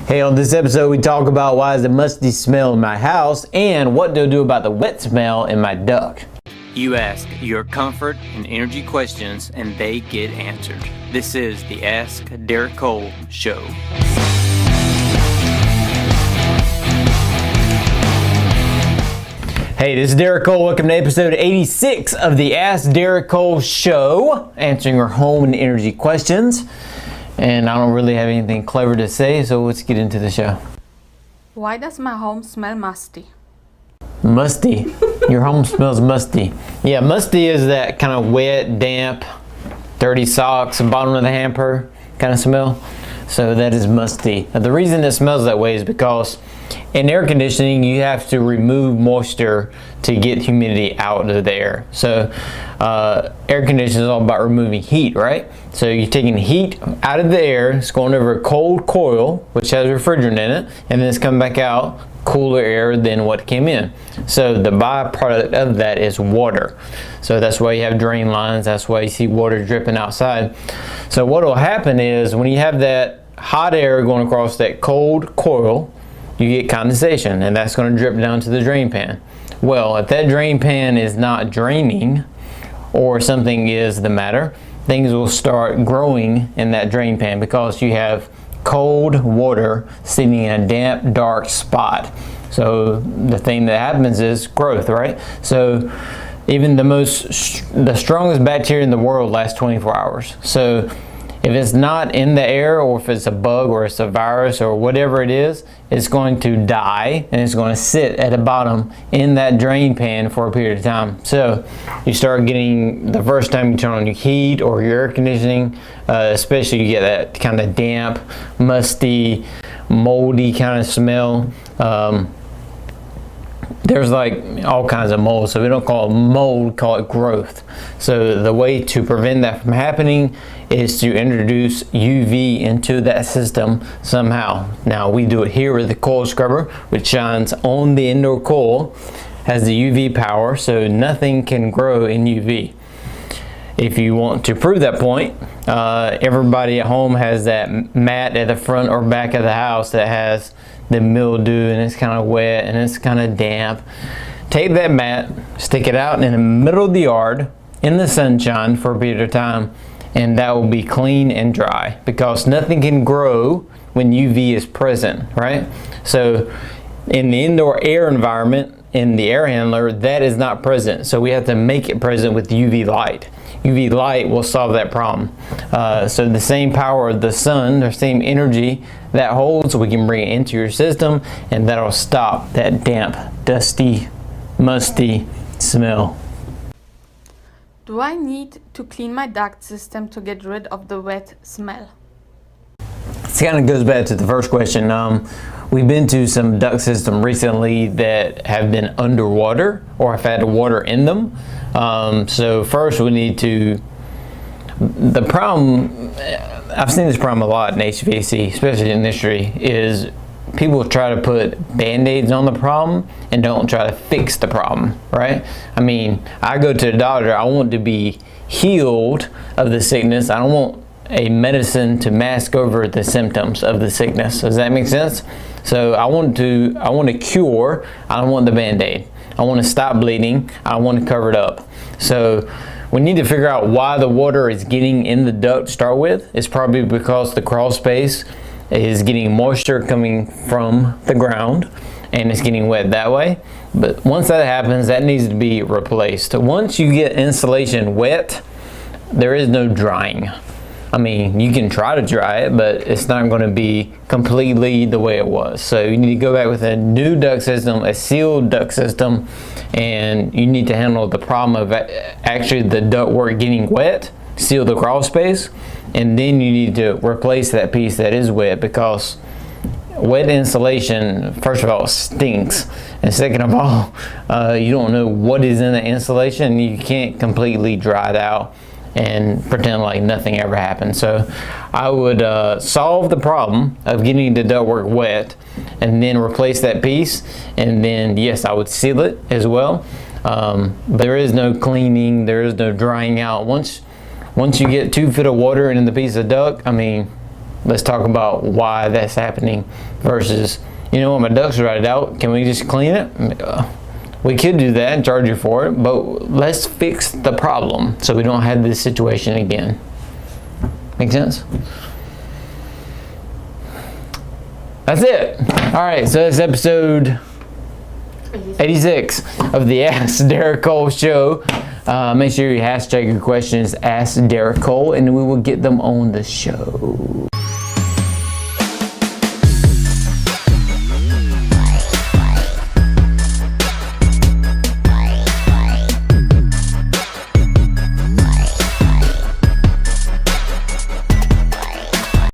Hey, on this episode we talk about why is the musty smell in my house and what to do about the wet smell in my duct. You ask your comfort and energy questions and they get answered. This is the Ask Derek Cole Show. Hey, this is Derek Cole. Welcome to episode 86 of the Ask Derek Cole Show, answering your home and energy questions. And I don't really have anything clever to say, so let's get into the show. Why does my home smell musty? Musty? Your home smells musty. Yeah, musty is that kind of wet, damp, dirty socks, bottom of the hamper kind of smell. So that is musty. Now, the reason it smells that way is because in air conditioning, you have to remove moisture to get humidity out of the air. So air conditioning is all about removing heat, right? So you're taking heat out of the air, it's going over a cold coil, which has refrigerant in it, and then it's coming back out cooler air than what came in. So the byproduct of that is water. So that's why you have drain lines, that's why you see water dripping outside. So what will happen is when you have that hot air going across that cold coil, you get condensation, and that's going to drip down to the drain pan. Well, if that drain pan is not draining or something is the matter, things will start growing in that drain pan because you have cold water sitting in a damp, dark spot. So the thing that happens is growth, right? So even the strongest bacteria in the world lasts 24 hours. So if it's not in the air, or if it's a bug or it's a virus or whatever it is, it's going to die and it's going to sit at the bottom in that drain pan for a period of time. So you start getting, the first time you turn on your heat or your air conditioning, especially you get that kind of damp, musty, moldy kind of smell. There's like all kinds of mold, so we don't call it mold, call it growth. So the way to prevent that from happening is to introduce UV into that system somehow. Now we do it here with the coil scrubber, which shines on the indoor coil, has the UV power, so nothing can grow in UV. If you want to prove that point, everybody at home has that mat at the front or back of the house that has the mildew and it's kind of wet and it's kind of damp. Take that mat, stick it out in the middle of the yard in the sunshine for a period of time, and that will be clean and dry because nothing can grow when UV is present, right? So in the indoor air environment, in the air handler, that is not present. So we have to make it present with UV light. UV light will solve that problem. So the same power of the sun, the same energy that holds, we can bring it into your system, and that'll stop that damp, dusty, musty smell. Do I need to clean my duct system to get rid of the wet smell? This kind of goes back to the first question. We've been to some duct system recently that have been underwater or have had water in them. So first we need to, the problem, I've seen this problem a lot in HVAC, especially in industry, is people try to put band-aids on the problem and don't try to fix the problem, right? I mean, I go to the doctor, I want to be healed of the sickness. I don't want a medicine to mask over the symptoms of the sickness. Does that make sense? So I want to cure, I don't want the band-aid. I want to stop bleeding, I want to cover it up. So we need to figure out why the water is getting in the duct to start with. It's probably because the crawl space is getting moisture coming from the ground and it's getting wet that way. But once that happens, that needs to be replaced. Once you get insulation wet, there is no drying. I mean, you can try to dry it, but it's not going to be completely the way it was. So you need to go back with a new duct system, a sealed duct system, and you need to handle the problem of actually the ductwork getting wet, seal the crawl space, and then you need to replace that piece that is wet, because wet insulation, first of all, stinks, and second of all, you don't know what is in the insulation. You can't completely dry it out and pretend like nothing ever happened. So I would solve the problem of getting the ductwork wet and then replace that piece, and then yes, I would seal it as well. There is no cleaning, there is no drying out. Once you get 2 feet of water in the piece of duct, I mean, Let's talk about why that's happening versus, you know what, my ducts are rotted out. Can we just clean it? We could do that and charge you for it, but let's fix the problem so we don't have this situation again. Make sense? That's it. All right, so that's episode 86 of the Ask Derek Cole show. Make sure you hashtag your questions, Ask Derek Cole, and we will get them on the show.